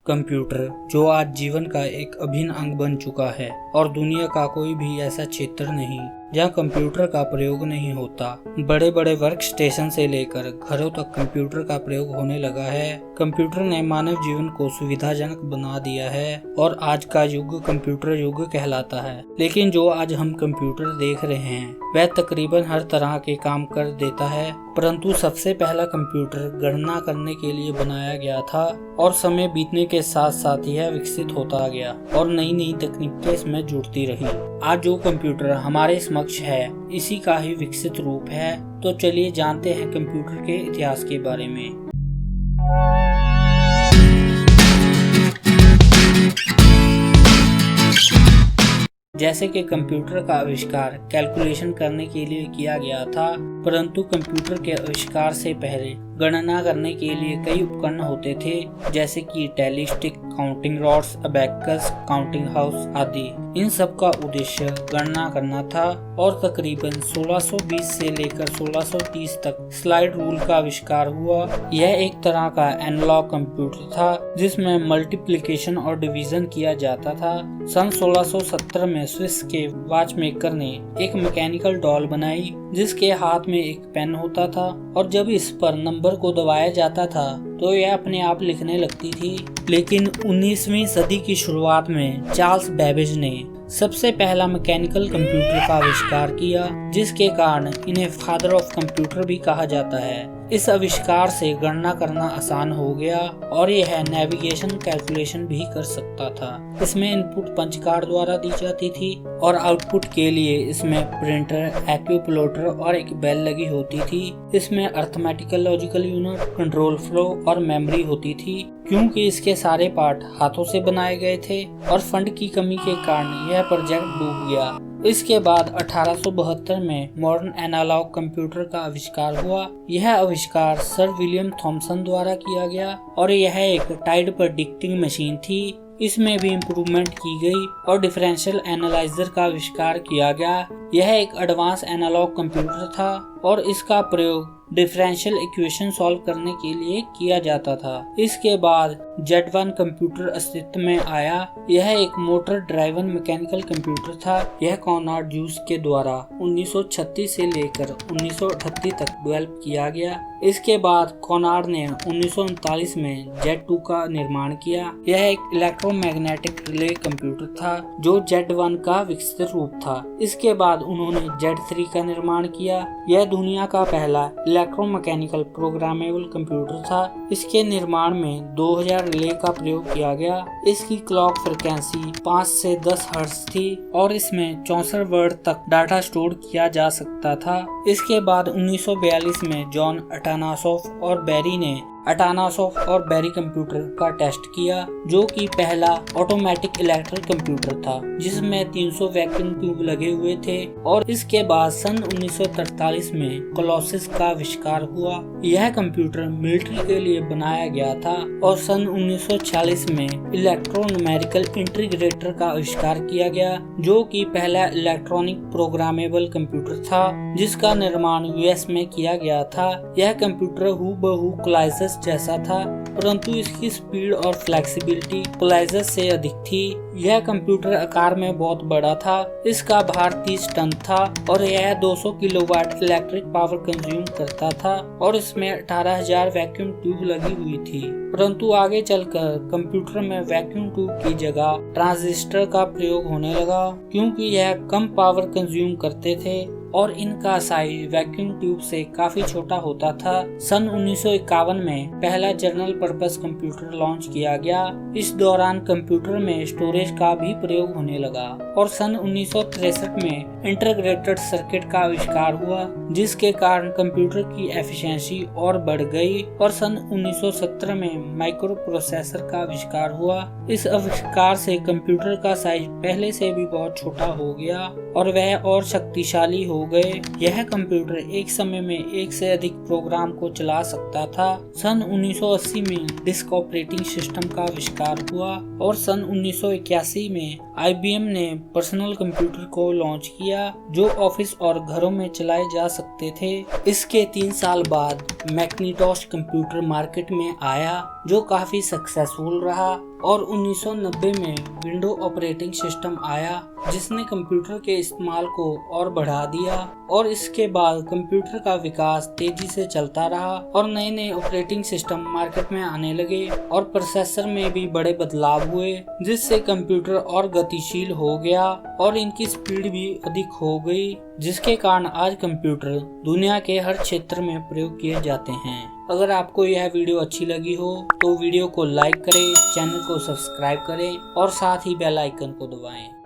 Computer जो आज जीवन का एक अभिन्न अंग बन चुका है और दुनिया का कोई भी ऐसा क्षेत्र नहीं जहां कंप्यूटर का प्रयोग नहीं होता। बड़े बड़े वर्क स्टेशन से लेकर घरों तक कंप्यूटर का प्रयोग होने लगा है। कंप्यूटर ने मानव जीवन को सुविधाजनक बना दिया है और आज का युग कंप्यूटर युग कहलाता है। लेकिन जो आज हम कंप्यूटर देख रहे हैं वह तकरीबन हर तरह के काम कर देता है, परंतु सबसे पहला कंप्यूटर गणना करने के लिए बनाया गया था और समय बीतने के साथ साथ यह विकसित होता गया और नई नई तकनीकें इसमें जुड़ती रही। आज जो कंप्यूटर हमारे समक्ष है इसी का ही विकसित रूप है। तो चलिए जानते हैं कंप्यूटर के इतिहास के बारे में। जैसे कि कंप्यूटर का आविष्कार कैलकुलेशन करने के लिए किया गया था, परंतु कंप्यूटर के आविष्कार से पहले गणना करने के लिए कई उपकरण होते थे, जैसे कि tally stick, counting rods, abacus, counting house आदि। इन सब का उद्देश्य गणना करना था और तकरीबन 1620 से लेकर 1630 तक स्लाइड रूल का आविष्कार हुआ। यह एक तरह का एनालॉग कंप्यूटर था जिसमें मल्टीप्लिकेशन और डिवीजन किया जाता था। सन 1670 में स्विस के वॉचमेकर ने एक मैकेनिकल डॉल बनाई जिसके हाथ में एक पेन होता था और जब इस पर नंबर को दबाया जाता था तो यह अपने आप लिखने लगती थी। लेकिन 19वीं सदी की शुरुआत में चार्ल्स बेबेज ने सबसे पहला मैकेनिकल कंप्यूटर का आविष्कार किया, जिसके कारण इन्हें फादर ऑफ कंप्यूटर भी कहा जाता है। इस आविष्कार से गणना करना आसान हो गया और यह नेविगेशन कैलकुलेशन भी कर सकता था। इसमें इनपुट पंच कार्ड द्वारा दी जाती थी और आउटपुट के लिए इसमें प्रिंटर, एक्यूप्लोटर और एक बेल लगी होती थी। इसमें arithmetical logical unit, control flow और मेमोरी होती थी। क्योंकि इसके सारे पार्ट हाथों से बनाए गए थे और फंड की कमी के कारण यह प्रोजेक्ट डूब गया। इसके बाद 1872 में मॉडर्न एनालॉग कंप्यूटर का आविष्कार हुआ। यह आविष्कार सर विलियम थॉमसन द्वारा किया गया और यह एक टाइड प्रेडिक्टिंग मशीन थी। इसमें भी इम्प्रूवमेंट की गई और डिफरेंशियल एनालाइजर का आविष्कार किया गया। यह एक एडवांस एनालॉग कंप्यूटर था और इसका प्रयोग डिफरेंशियल इक्वेशन सॉल्व करने के लिए किया जाता था। इसके बाद Z1 कंप्यूटर अस्तित्व में आया। यह एक मोटर ड्राइवन मैकेनिकल कंप्यूटर था। यह कॉनार्ड जूस के द्वारा 1936 से लेकर 1938 तक डेवलप किया गया। इसके बाद कॉनार्ड ने 1939 में Z2 का निर्माण किया। यह एक इलेक्ट्रोमैग्नेटिक रिले कंप्यूटर था जो Z1 का विकसित रूप था। इसके बाद उन्होंने Z3 का निर्माण किया। यह दुनिया का पहला इलेक्ट्रोमैकेनिकल प्रोग्रामेबल कंप्यूटर था। इसके निर्माण में 2000 रिले का प्रयोग किया गया। इसकी क्लॉक फ्रिक्वेंसी 5 से 10 हर्ट्ज थी और इसमें 64 वर्ड तक डाटा स्टोर किया जा सकता था। इसके बाद 1942 में जॉन अटानासॉफ और बेरी ने अटानासॉफ और बेरी कंप्यूटर का टेस्ट किया, जो कि पहला ऑटोमेटिक इलेक्ट्रिक कंप्यूटर था जिसमें 300 वैक्यूम ट्यूब लगे हुए थे। और इसके बाद सन 1943 में कोलोसिस का आविष्कार हुआ। यह कंप्यूटर मिलिट्री के लिए बनाया गया था और सन 1946 में इलेक्ट्रोन्यूमेरिकल इंटीग्रेटर का आविष्कार किया गया, जो कि पहला इलेक्ट्रॉनिक प्रोग्रामेबल कंप्यूटर था जिसका निर्माण यूएस में किया गया था। यह कंप्यूटर हूबहू कोलाइजस जैसा था, परंतु इसकी स्पीड और फ्लेक्सिबिलिटी कोलाइजस से अधिक थी। यह कंप्यूटर आकार में बहुत बड़ा था। इसका भार 30 टन था और यह 200 किलोवाट इलेक्ट्रिक पावर कंज्यूम करता था और इसमें 18,000 वैक्यूम ट्यूब लगी हुई थी। परंतु आगे चलकर कंप्यूटर में वैक्यूम ट्यूब की जगह ट्रांजिस्टर का प्रयोग होने लगा, क्योंकि यह कम पावर कंज्यूम करते थे और इनका साइज वैक्यूम ट्यूब से काफी छोटा होता था। सन 1951 में पहला जनरल पर्पस कंप्यूटर लॉन्च किया गया। इस दौरान कंप्यूटर में स्टोरेज का भी प्रयोग होने लगा और सन 1963 में इंटीग्रेटेड सर्किट का आविष्कार हुआ, जिसके कारण कंप्यूटर की एफिशिएंसी और बढ़ गई। और सन 1970 में माइक्रो प्रोसेसर का आविष्कार हुआ। इस आविष्कार से कंप्यूटर का साइज पहले से भी बहुत छोटा हो गया और वह और शक्तिशाली हो गए। यह कंप्यूटर एक समय में एक से अधिक प्रोग्राम को चला सकता था। सन 1980 में डिस्क ऑपरेटिंग सिस्टम का आविष्कार हुआ और सन 1981 में IBM ने पर्सनल कंप्यूटर को लॉन्च किया जो ऑफिस और घरों में चलाए जा सकते थे। इसके 3 साल बाद मैकिन्टॉश कंप्यूटर मार्केट में आया जो काफी सक्सेसफुल रहा। और 1990 में विंडो ऑपरेटिंग सिस्टम आया जिसने कंप्यूटर के इस्तेमाल को और बढ़ा दिया और इसके बाद कंप्यूटर का विकास तेजी से चलता रहा और नए नए ऑपरेटिंग सिस्टम मार्केट में आने लगे और प्रोसेसर में भी बड़े बदलाव हुए जिससे कंप्यूटर और गतिशील हो गया और इनकी स्पीड भी अधिक हो गई, जिसके कारण आज कंप्यूटर दुनिया के हर क्षेत्र में प्रयोग किए जाते हैं। अगर आपको यह वीडियो अच्छी लगी हो तो वीडियो को लाइक करें, चैनल को सब्सक्राइब करें और साथ ही बेल आइकन को दबाएं।